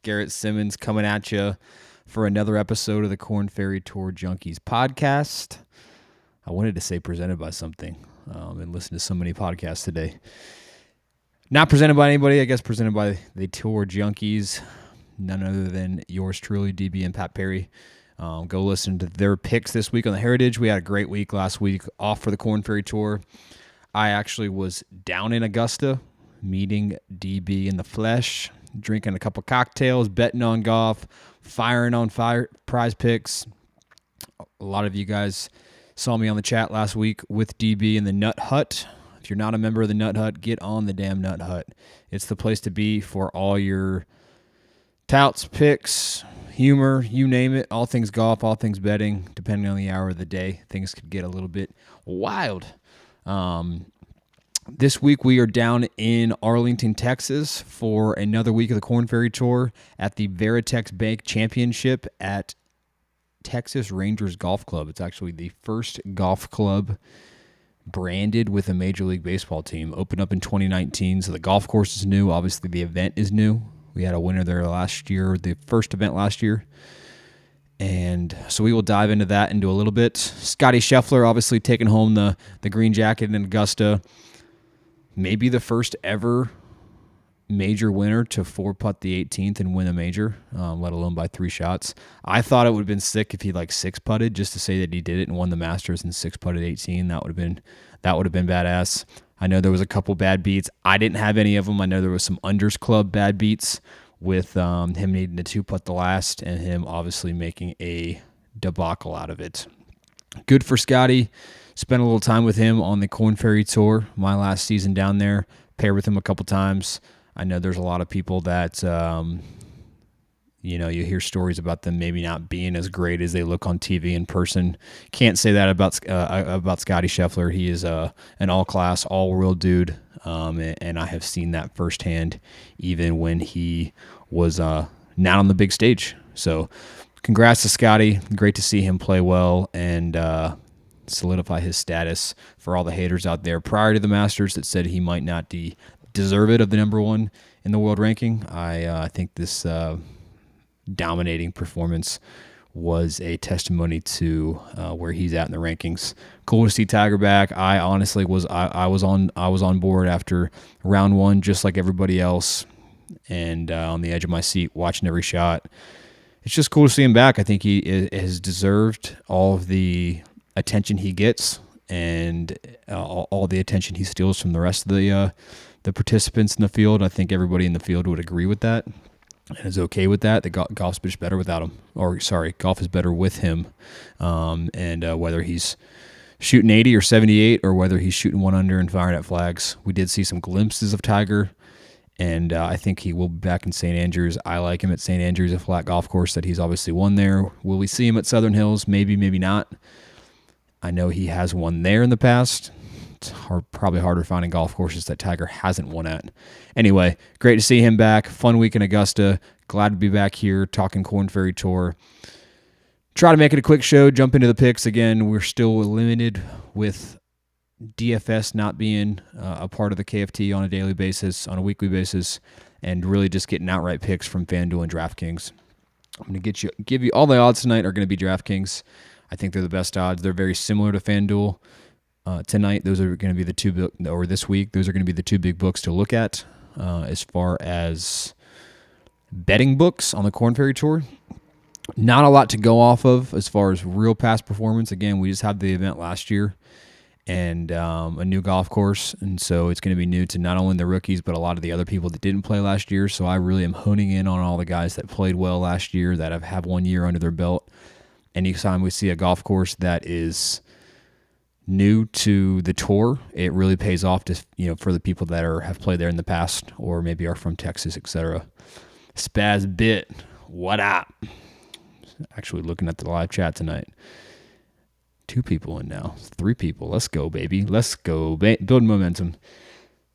Garrett Simmons coming at you for another episode of the Korn Ferry Tour Junkies podcast. I wanted to say presented by something and listen to so many podcasts today. Not presented by anybody, I guess presented by the Tour Junkies, none other than yours truly, DB and Pat Perry. Go listen to their picks this week on the Heritage. We had a great week last week off for the Korn Ferry Tour. I actually was down in Augusta meeting DB in the flesh, drinking a couple cocktails, betting on golf, firing on prize picks. A lot of you guys saw me on the chat last week with DB in the Nut Hut. If you're not a member of the Nut Hut, get on the damn Nut Hut. It's the place to be for all your touts, picks, humor, you name it, all things golf, all things betting, depending on the hour of the day. Things could get a little bit wild. This week we are down in Arlington, Texas for another week of the Korn Ferry Tour at the Veritex Bank Championship at Texas Rangers Golf Club. It's actually the first golf club branded with a Major League Baseball team. Opened up in 2019, so the golf course is new. Obviously, the event is new. We had a winner there last year, the first event last year. And so we will dive into that into a little bit. Scotty Scheffler obviously taking home the green jacket in Augusta. Maybe the first ever major winner to 4-putt the 18th and win a major, let alone by 3 shots. I thought it would have been sick if he 6-putted just to say that he did it and won the Masters and 6-putted 18. That would have been badass. I know there was a couple bad beats. I didn't have any of them. I know there was some Unders Club bad beats with him needing to 2-putt the last and him obviously making a debacle out of it. Good for Scotty. Spent a little time with him on the Korn Ferry Tour, my last season down there. Paired with him a couple times. I know there's a lot of people that, you hear stories about them maybe not being as great as they look on TV in person. Can't say that about Scotty Scheffler. He is an all-class, all-world dude, and I have seen that firsthand even when he was not on the big stage. So congrats to Scotty. Great to see him play well and solidify his status for all the haters out there prior to the Masters that said he might not deserve it of the number one in the world ranking. I think this dominating performance was a testimony to where he's at in the rankings. Cool to see Tiger back. I honestly was on board after round one, just like everybody else, and on the edge of my seat watching every shot. It's just cool to see him back. I think he has deserved all of the attention he gets and all the attention he steals from the rest of the participants in the field. I think everybody in the field would agree with that and is okay with that. The golf's just better without him. Golf is better with him. And whether he's shooting 80 or 78 or whether he's shooting 1 under and firing at flags, we did see some glimpses of Tiger. And I think he will be back in St. Andrews. I like him at St. Andrews, a flat golf course that he's obviously won there. Will we see him at Southern Hills? Maybe, maybe not. I know he has won there in the past. It's probably harder finding golf courses that Tiger hasn't won at. Anyway, great to see him back. Fun week in Augusta. Glad to be back here talking Korn Ferry Tour. Try to make it a quick show. Jump into the picks again. We're still limited with DFS not being a part of the KFT on a daily basis, on a weekly basis, and really just getting outright picks from FanDuel and DraftKings. I'm going to give you all the odds tonight are going to be DraftKings. I think they're the best odds. They're very similar to FanDuel. Tonight, those are going to be or this week, those are going to be the 2 big books to look at as far as betting books on the Korn Ferry Tour. Not a lot to go off of as far as real past performance. Again, we just had the event last year and a new golf course, and so it's going to be new to not only the rookies but a lot of the other people that didn't play last year. So I really am honing in on all the guys that played well last year that have 1 year under their belt. Anytime we see a golf course that is new to the tour, it really pays off to for the people that have played there in the past or maybe are from Texas, etc. Spaz Bit, what up? Actually looking at the live chat tonight. 2 people in now, 3 people. Let's go, baby. Let's go. Build momentum.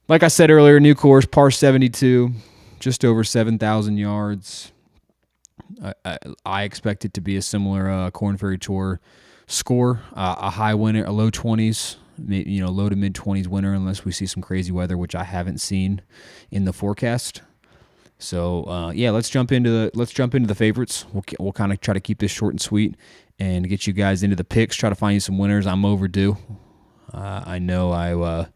Like I said earlier, new course, par 72, just over 7,000 yards. I expect it to be a similar Korn Ferry Tour score, a high winner, a low 20s, low to mid 20s winner, unless we see some crazy weather, which I haven't seen in the forecast. So yeah, let's jump into the favorites. We'll kind of try to keep this short and sweet and get you guys into the picks. Try to find you some winners. I'm overdue. I know I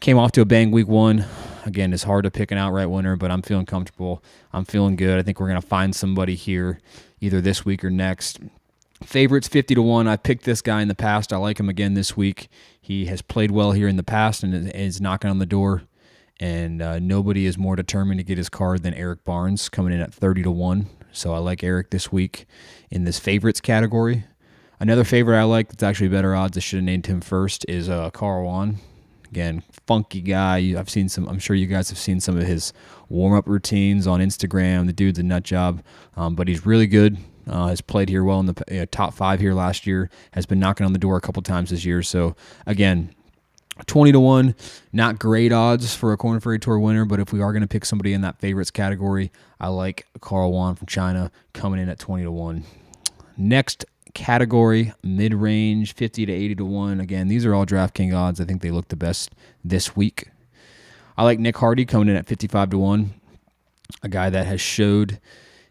came off to a bang week one. Again, it's hard to pick an outright winner, but I'm feeling comfortable. I'm feeling good. I think we're going to find somebody here either this week or next. Favorites 50-1. I picked this guy in the past. I like him again this week. He has played well here in the past and is knocking on the door. And nobody is more determined to get his card than Eric Barnes, coming in at 30-1. So I like Eric this week in this favorites category. Another favorite I like that's actually better odds, I should have named him first, is Juan. Again, funky guy. I'm sure you guys have seen some of his warm-up routines on Instagram. The dude's a nut job, but he's really good. Has played here well in the top 5 here last year. Has been knocking on the door a couple times this year. So again, 20-1, not great odds for a Korn Ferry Tour winner, but if we are going to pick somebody in that favorites category, I like Juan from China coming in at 20-1. Next category, mid-range, 50 to 80-1. Again, these are all DraftKings odds. I think they look the best this week. I like Nick Hardy coming in at 55-1, a guy that has showed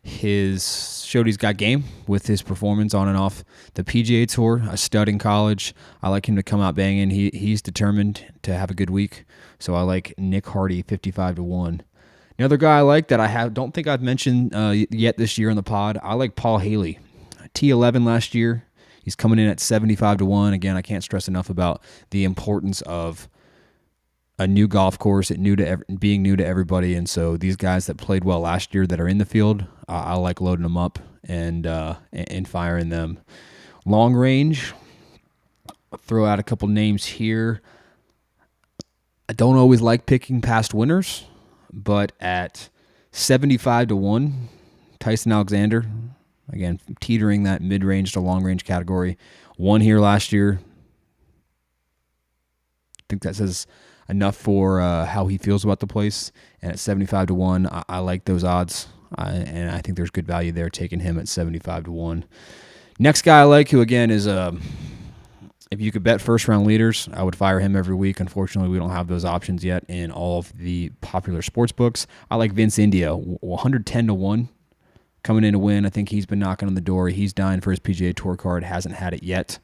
he's got game with his performance on and off the PGA Tour, a stud in college. I like him to come out banging. He's determined to have a good week, so I like Nick Hardy 55-1. Another guy I like that don't think I've mentioned yet this year on the pod, I like Paul Haley. T11 last year. He's coming in at 75-1. Again, I can't stress enough about the importance of a new golf course, being new to everybody. And so these guys that played well last year that are in the field, I like loading them up and firing them. Long range, I'll throw out a couple names here. I don't always like picking past winners, but at 75-1, Tyson Alexander, again, teetering that mid-range to long-range category. Won here last year. I think that says enough for how he feels about the place. And at 75-1, I like those odds. And I think there's good value there taking him at 75-1. Next guy I like, who again is if you could bet first-round leaders, I would fire him every week. Unfortunately, we don't have those options yet in all of the popular sports books. I like Vince India, 110-1. Coming in to win. I think he's been knocking on the door. He's dying for his PGA Tour card, hasn't had it yet.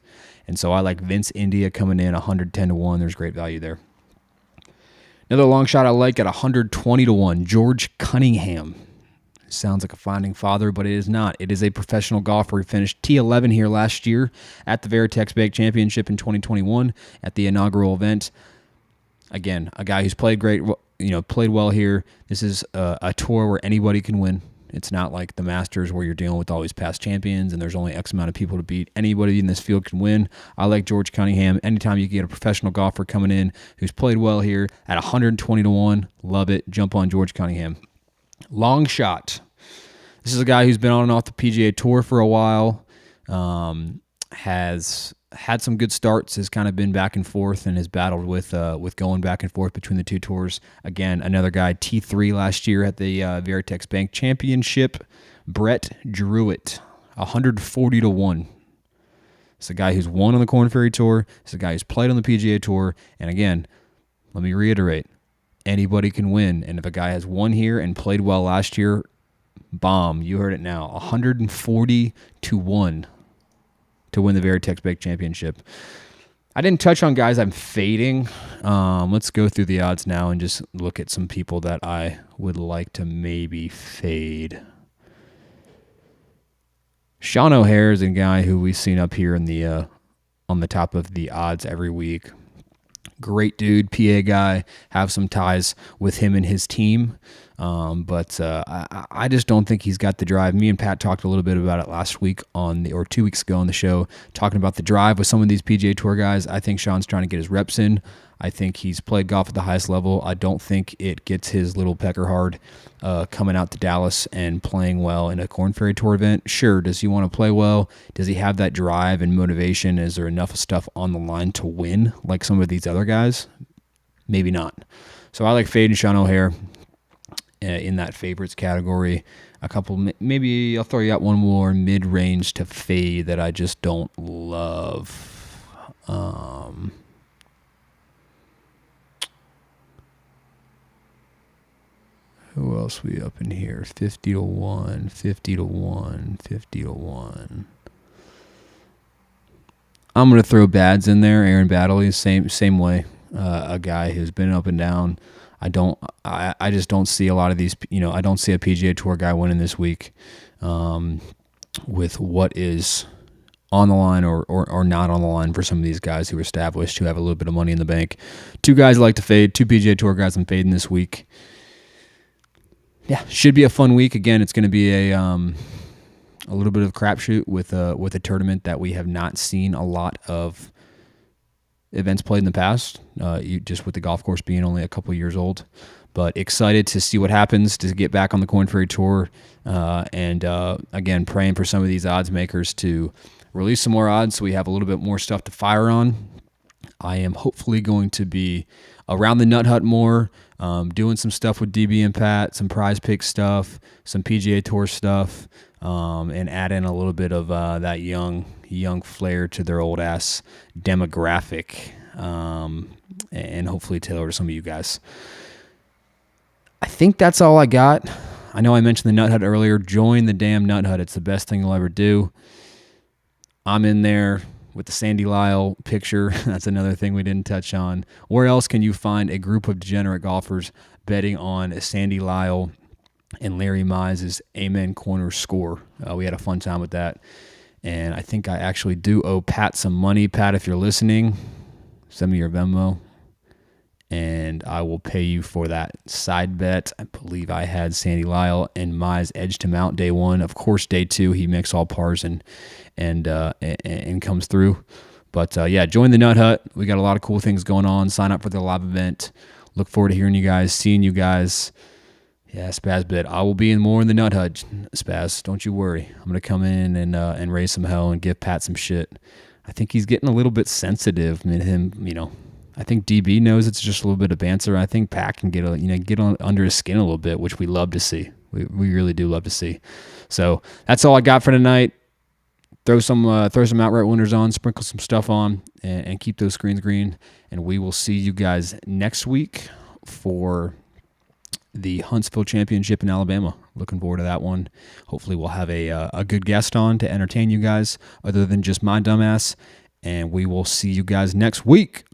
And so I like Vince India coming in 110-1. There's great value there. Another long shot I like at 120-1, George Cunningham. Sounds like a founding father, but it is not. It is a professional golfer. He finished T11 here last year at the Veritex Bank Championship in 2021 at the inaugural event. Again, a guy who's played played well here. This is a tour where anybody can win. It's not like the Masters where you're dealing with all these past champions and there's only X amount of people to beat. Anybody in this field can win. I like George Cunningham. Anytime you get a professional golfer coming in who's played well here at 120-1, love it. Jump on George Cunningham. Long shot. This is a guy who's been on and off the PGA Tour for a while. Has had some good starts, has kind of been back and forth, and has battled with going back and forth between the two tours. Again, another guy, T3 last year at the Veritex Bank Championship. Brett Druitt, 140-1. It's a guy who's won on the Korn Ferry Tour. It's a guy who's played on the PGA Tour. And again, let me reiterate, anybody can win. And if a guy has won here and played well last year, bomb, you heard it now, 140-1. To win the Veritex Bank Championship. I didn't touch on guys I'm fading. Let's go through the odds now and just look at some people that I would like to maybe fade. Sean O'Hare is a guy who we've seen up here in the on the top of the odds every week. Great dude, PA guy. Have some ties with him and his team. But I just don't think he's got the drive. Me and Pat talked a little bit about it last week or 2 weeks ago on the show, talking about the drive with some of these PGA Tour guys. I think Sean's trying to get his reps in. I think he's played golf at the highest level. I don't think it gets his little pecker hard coming out to Dallas and playing well in a Korn Ferry Tour event. Sure, does he want to play well? Does he have that drive and motivation? Is there enough stuff on the line to win like some of these other guys? Maybe not. So I like fading Sean O'Hare in that favorites category. A couple, maybe I'll throw you out one more mid-range to fade that I just don't love. Who else we up in here? 50 to 1, 50 to 1, 50 to 1. I'm going to throw Bads in there. Aaron Baddeley, same way. A guy who's been up and down. I just don't see a lot of these, I don't see a PGA Tour guy winning this week with what is on the line or not on the line for some of these guys who are established, who have a little bit of money in the bank. Two guys I like to fade, two PGA Tour guys I'm fading this week. Yeah, should be a fun week. Again, it's going to be a little bit of crapshoot with a tournament that we have not seen a lot of events played in the past, just with the golf course being only a couple years old. But excited to see what happens, to get back on the Korn Ferry Tour, and again, praying for some of these odds makers to release some more odds so we have a little bit more stuff to fire on. I am hopefully going to be around the Nut Hut more, doing some stuff with DB and Pat, some prize pick stuff, some PGA Tour stuff, and add in a little bit of that young flair to their old ass demographic, and hopefully tailor to some of you guys. I think that's all I got. I know I mentioned the Nut Hut earlier. Join the damn Nut Hut. It's the best thing you'll ever do. I'm in there with the Sandy Lyle picture. That's another thing we didn't touch on. Where else can you find a group of degenerate golfers betting on Sandy Lyle and Larry Mize's Amen Corner score? We had a fun time with that. And I think I actually do owe Pat some money. Pat, if you're listening, send me your Venmo, and I will pay you for that side bet. I believe I had Sandy Lyle and Mize edge to mount day one. Of course, day two, he makes all pars and comes through. But yeah, join the Nut Hut. We got a lot of cool things going on. Sign up for the live event. Look forward to hearing you guys, seeing you guys. Yeah, Spaz bit. I will be in more in the Nut Hut, Spaz. Don't you worry. I'm going to come in and raise some hell and give Pat some shit. I think he's getting a little bit sensitive. I mean, I think DB knows it's just a little bit of banter. I think Pat can get under his skin a little bit, which we love to see. We really do love to see. So that's all I got for tonight. Throw some outright winners on, sprinkle some stuff on, and keep those screens green. And we will see you guys next week for the Huntsville Championship in Alabama. Looking forward to that one. Hopefully we'll have a good guest on to entertain you guys other than just my dumbass. And we will see you guys next week.